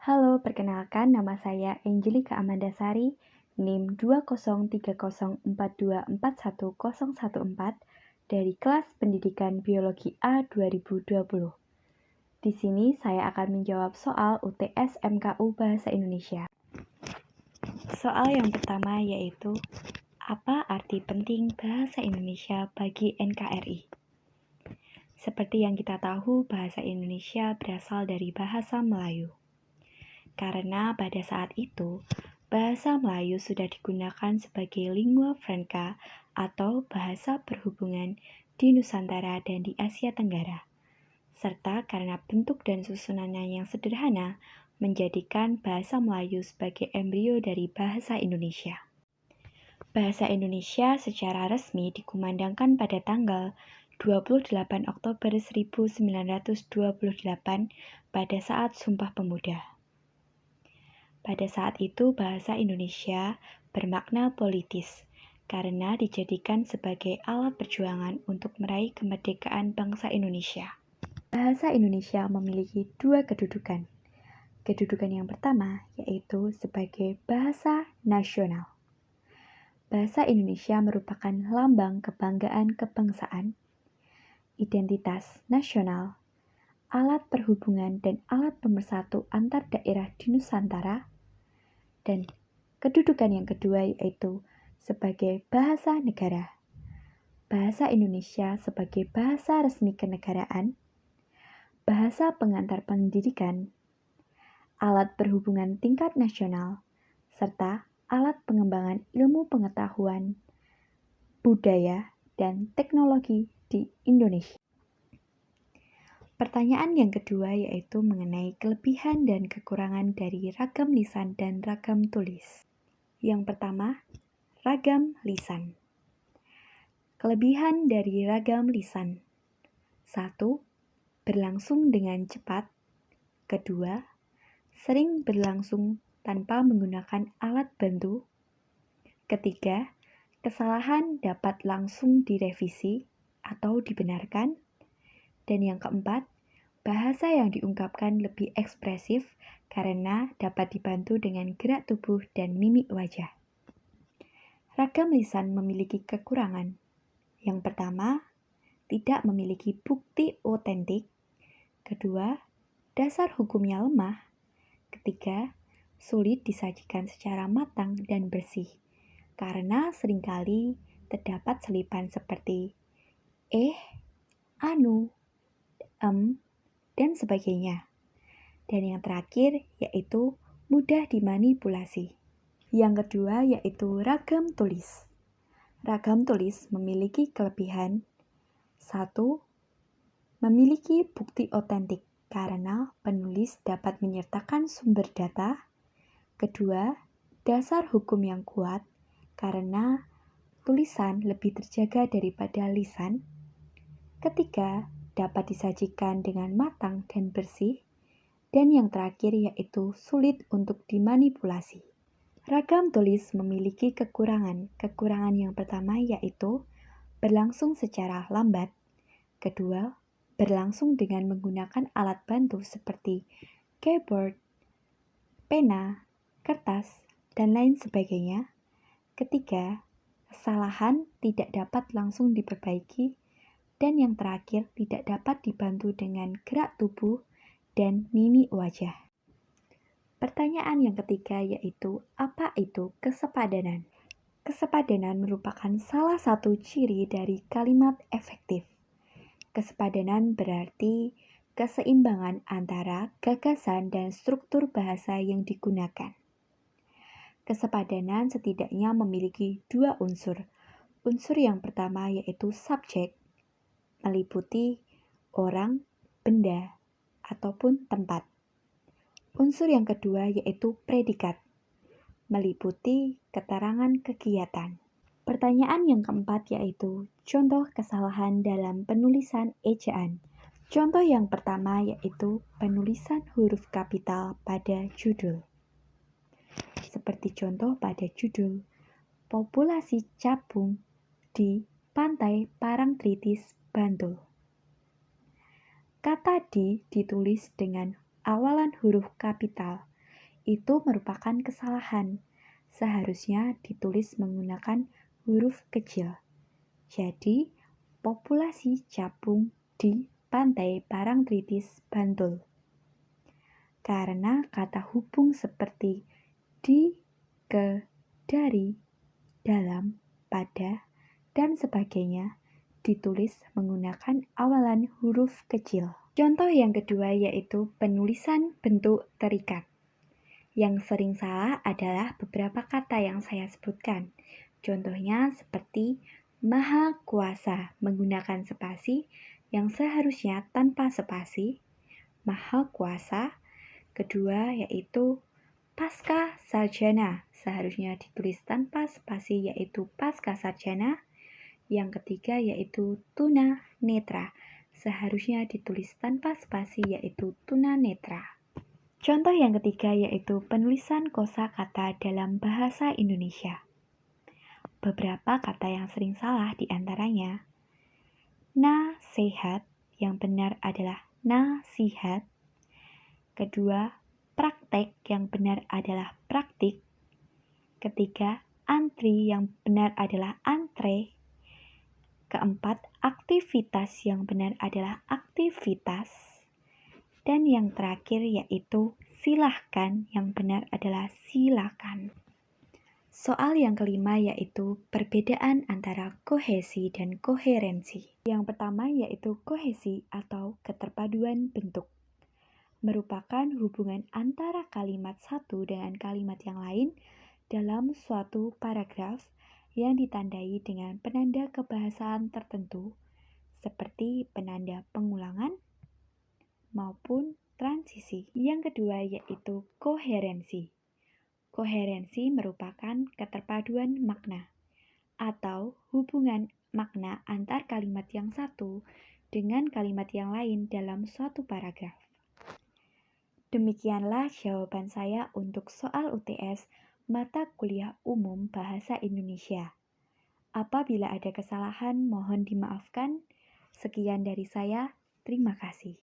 Halo, perkenalkan nama saya Angelika Amandasari, NIM 203042414 dari kelas Pendidikan Biologi A 2020. Di sini saya akan menjawab soal UTS MKU Bahasa Indonesia. Soal yang pertama yaitu, apa arti penting Bahasa Indonesia bagi NKRI? Seperti yang kita tahu, Bahasa Indonesia berasal dari bahasa Melayu. Karena pada saat itu, bahasa Melayu sudah digunakan sebagai lingua franca atau bahasa perhubungan di Nusantara dan di Asia Tenggara. Serta karena bentuk dan susunannya yang sederhana, menjadikan bahasa Melayu sebagai embrio dari bahasa Indonesia. Bahasa Indonesia secara resmi dikumandangkan pada tanggal 28 Oktober 1928 pada saat Sumpah Pemuda. Pada saat itu bahasa Indonesia bermakna politis karena dijadikan sebagai alat perjuangan untuk meraih kemerdekaan bangsa Indonesia. Bahasa Indonesia memiliki dua kedudukan. Kedudukan yang pertama yaitu sebagai bahasa nasional. Bahasa Indonesia merupakan lambang kebanggaan kebangsaan, identitas nasional, alat perhubungan dan alat pemersatu antar daerah di Nusantara. Dan kedudukan yang kedua yaitu sebagai bahasa negara. Bahasa Indonesia sebagai bahasa resmi kenegaraan, bahasa pengantar pendidikan, alat perhubungan tingkat nasional, serta alat pengembangan ilmu pengetahuan, budaya, dan teknologi di Indonesia. Pertanyaan yang kedua yaitu mengenai kelebihan dan kekurangan dari ragam lisan dan ragam tulis. Yang pertama, ragam lisan. Kelebihan dari ragam lisan. 1. Berlangsung dengan cepat. Kedua, sering berlangsung tanpa menggunakan alat bantu. Ketiga, kesalahan dapat langsung direvisi atau dibenarkan. Dan yang keempat, bahasa yang diungkapkan lebih ekspresif karena dapat dibantu dengan gerak tubuh dan mimik wajah. Ragam lisan memiliki kekurangan. Yang pertama, tidak memiliki bukti otentik. Kedua, dasar hukumnya lemah. Ketiga, sulit disajikan secara matang dan bersih, karena seringkali terdapat selipan seperti anu, dan sebagainya. Dan yang terakhir yaitu mudah dimanipulasi. Yang kedua yaitu ragam tulis. Ragam tulis memiliki kelebihan. 1. Memiliki bukti otentik karena penulis dapat menyertakan sumber data. Kedua, dasar hukum yang kuat karena tulisan lebih terjaga daripada lisan. Ketiga, dapat disajikan dengan matang dan bersih. Dan yang terakhir yaitu sulit untuk dimanipulasi. Ragam tulis memiliki kekurangan. Kekurangan yang pertama yaitu berlangsung secara lambat. Kedua, berlangsung dengan menggunakan alat bantu seperti keyboard, pena, kertas, dan lain sebagainya. Ketiga, kesalahan tidak dapat langsung diperbaiki. Dan yang terakhir, tidak dapat dibantu dengan gerak tubuh dan mimik wajah. Pertanyaan yang ketiga yaitu, apa itu kesepadanan? Kesepadanan merupakan salah satu ciri dari kalimat efektif. Kesepadanan berarti keseimbangan antara gagasan dan struktur bahasa yang digunakan. Kesepadanan setidaknya memiliki dua unsur. Unsur yang pertama yaitu subjek, meliputi orang, benda, ataupun tempat. Unsur yang kedua yaitu predikat, meliputi keterangan kegiatan. Pertanyaan yang keempat yaitu contoh kesalahan dalam penulisan ejaan. Contoh yang pertama yaitu penulisan huruf kapital pada judul. Seperti contoh pada judul Populasi Capung di Pantai Parangtritis, Bantul. Kata di ditulis dengan awalan huruf kapital, itu merupakan kesalahan. Seharusnya ditulis menggunakan huruf kecil. Jadi, populasi capung di Pantai Parangtritis, Bantul. Karena kata hubung seperti di, ke, dari, dalam, pada, dan sebagainya ditulis menggunakan awalan huruf kecil. Contoh yang kedua yaitu penulisan bentuk terikat. Yang sering salah adalah beberapa kata yang saya sebutkan. Contohnya seperti Maha Kuasa menggunakan spasi yang seharusnya tanpa spasi. Maha Kuasa. Kedua yaitu Pasca Sarjana, seharusnya ditulis tanpa spasi yaitu Pasca Sarjana. Yang ketiga yaitu Tuna Netra, seharusnya ditulis tanpa spasi yaitu Tuna Netra. Contoh yang ketiga yaitu penulisan kosakata dalam bahasa Indonesia. Beberapa kata yang sering salah diantaranya nasehat, yang benar adalah nasihat. Kedua, praktek, yang benar adalah praktik. Ketiga, antri, yang benar adalah antre. Keempat, aktivitas, yang benar adalah aktivitas. Dan yang terakhir yaitu silahkan, yang benar adalah silakan. Soal yang kelima yaitu perbedaan antara kohesi dan koherensi. Yang pertama yaitu kohesi atau keterpaduan bentuk. Merupakan hubungan antara kalimat satu dengan kalimat yang lain dalam suatu paragraf yang ditandai dengan penanda kebahasaan tertentu seperti penanda pengulangan maupun transisi. Yang kedua yaitu koherensi. Koherensi merupakan keterpaduan makna atau hubungan makna antar kalimat yang satu dengan kalimat yang lain dalam suatu paragraf. Demikianlah jawaban saya untuk soal UTS mata kuliah umum Bahasa Indonesia. Apabila ada kesalahan mohon dimaafkan. Sekian dari saya, terima kasih.